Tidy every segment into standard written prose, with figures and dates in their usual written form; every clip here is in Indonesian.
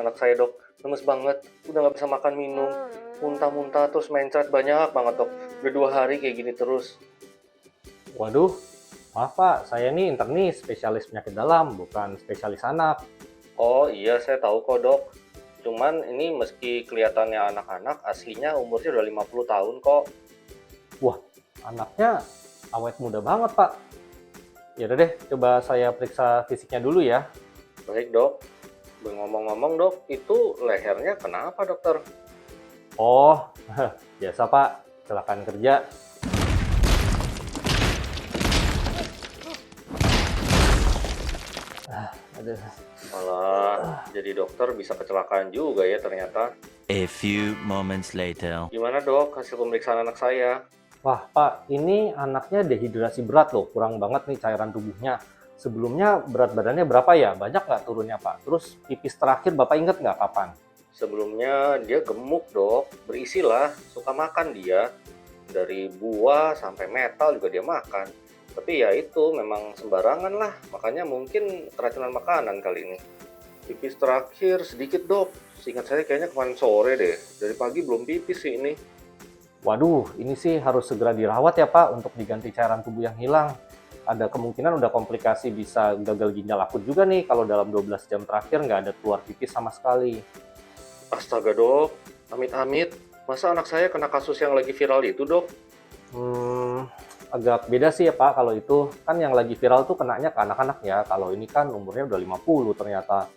anak saya dok, lemes banget, udah nggak bisa makan minum, muntah-muntah terus mencret banyak banget dok, udah 2 hari kayak gini terus. Waduh, maaf Pak, saya ini internis spesialis penyakit dalam, bukan spesialis anak. Oh iya saya tahu kok dok, cuman ini meski kelihatannya anak-anak, aslinya umurnya udah 50 tahun kok. Wah, anaknya awet muda banget Pak. Ya udah deh, coba saya periksa fisiknya dulu ya. Baik dok, ngomong-ngomong dok, itu lehernya kenapa dokter? Oh, biasa Pak, kecelakaan kerja. Aduh. Malah jadi dokter bisa kecelakaan juga ya ternyata. A few moments later. Gimana dok hasil pemeriksaan anak saya? Wah Pak, ini anaknya dehidrasi berat loh, kurang banget nih cairan tubuhnya. Sebelumnya berat badannya berapa ya? Banyak nggak turunnya Pak? Terus pipis terakhir Bapak inget nggak kapan? Sebelumnya dia gemuk dok, berisi lah, suka makan dia. Dari buah sampai metal juga dia makan. Tapi ya itu memang sembarangan lah, makanya mungkin keracunan makanan kali ini. Pipis terakhir sedikit dok, seingat saya kayaknya kemarin sore deh. Dari pagi belum pipis sih ini. Waduh, ini sih harus segera dirawat ya Pak untuk diganti cairan tubuh yang hilang. Ada kemungkinan udah komplikasi bisa gagal ginjal akut juga nih kalau dalam 12 jam terakhir nggak ada keluar pipis sama sekali. Astaga dok, amit-amit. Masa anak saya kena kasus yang lagi viral itu dok? Agak beda sih ya Pak kalau itu. Kan yang lagi viral tuh kenanya ke anak-anak ya. Kalau ini kan umurnya udah 50 ternyata.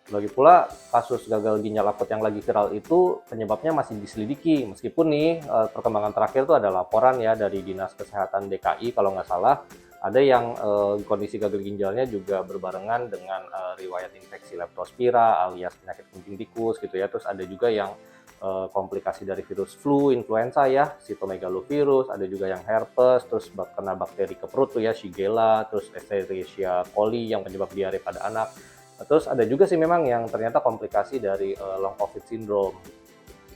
Lagi pula kasus gagal ginjal akut yang lagi viral itu penyebabnya masih diselidiki. Meskipun nih perkembangan terakhir tuh ada laporan ya dari Dinas Kesehatan DKI kalau nggak salah. Ada yang kondisi gagal ginjalnya juga berbarengan dengan riwayat infeksi leptospira alias penyakit kencing tikus gitu ya. Terus ada juga yang komplikasi dari virus flu, influenza ya, cytomegalovirus, ada juga yang herpes, terus kena bakteri ke perut tuh ya, Shigella, terus Escherichia coli yang penyebab diare pada anak. Terus ada juga sih memang yang ternyata komplikasi dari long COVID syndrome.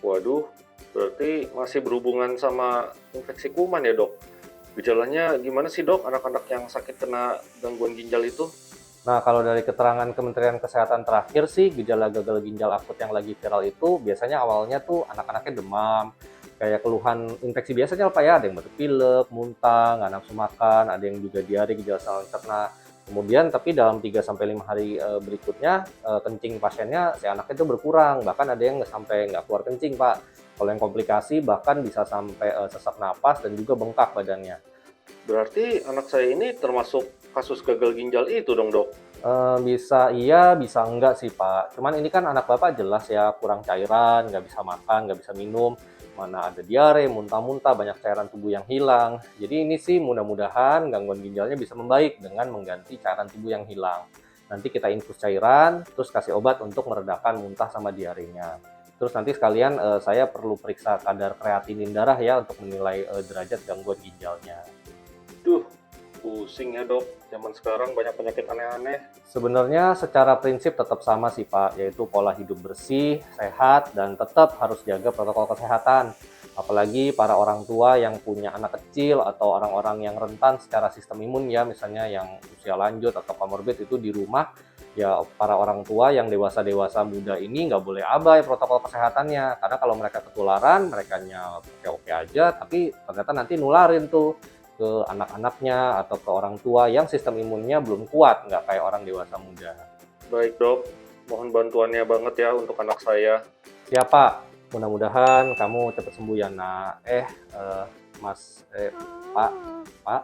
Waduh, berarti masih berhubungan sama infeksi kuman ya dok? Gejalanya gimana sih dok anak-anak yang sakit kena gangguan ginjal itu? Nah, kalau dari keterangan Kementerian Kesehatan terakhir sih, gejala gagal ginjal akut yang lagi viral itu biasanya awalnya tuh anak-anaknya demam, kayak keluhan infeksi biasanya Pak ya, ada yang batuk pilek, muntah, nggak nafsu makan, ada yang juga diare, gejala saluran cerna. Kemudian tapi dalam 3 sampai 5 hari berikutnya kencing pasiennya si anak itu berkurang, bahkan ada yang nggak keluar kencing Pak. Kalau yang komplikasi bahkan bisa sampai sesak napas dan juga bengkak badannya. Berarti anak saya ini termasuk kasus gagal ginjal itu dong dok? Bisa iya, bisa enggak sih Pak. Cuman ini kan anak Bapak jelas ya kurang cairan, nggak bisa makan, nggak bisa minum, mana ada diare, muntah-muntah, banyak cairan tubuh yang hilang. Jadi ini sih mudah-mudahan gangguan ginjalnya bisa membaik dengan mengganti cairan tubuh yang hilang. Nanti kita infus cairan, terus kasih obat untuk meredakan muntah sama diarenya. Terus nanti sekalian saya perlu periksa kadar kreatinin darah ya untuk menilai derajat gangguan ginjalnya. Duh, pusing ya dok. Zaman sekarang banyak penyakit aneh-aneh. Sebenarnya secara prinsip tetap sama sih Pak, yaitu pola hidup bersih, sehat, dan tetap harus jaga protokol kesehatan. Apalagi para orang tua yang punya anak kecil atau orang-orang yang rentan secara sistem imun ya, misalnya yang usia lanjut atau comorbid itu di rumah, ya para orang tua yang dewasa-dewasa muda ini nggak boleh abai protokol kesehatannya. Karena kalau mereka ketularan, merekanya oke-oke aja, tapi ternyata nanti nularin tuh ke anak-anaknya atau ke orang tua yang sistem imunnya belum kuat, nggak kayak orang dewasa muda. Baik dok, mohon bantuannya banget ya untuk anak saya. Siapa? Mudah-mudahan kamu cepat sembuh ya nak. Mas, Pak, Pak.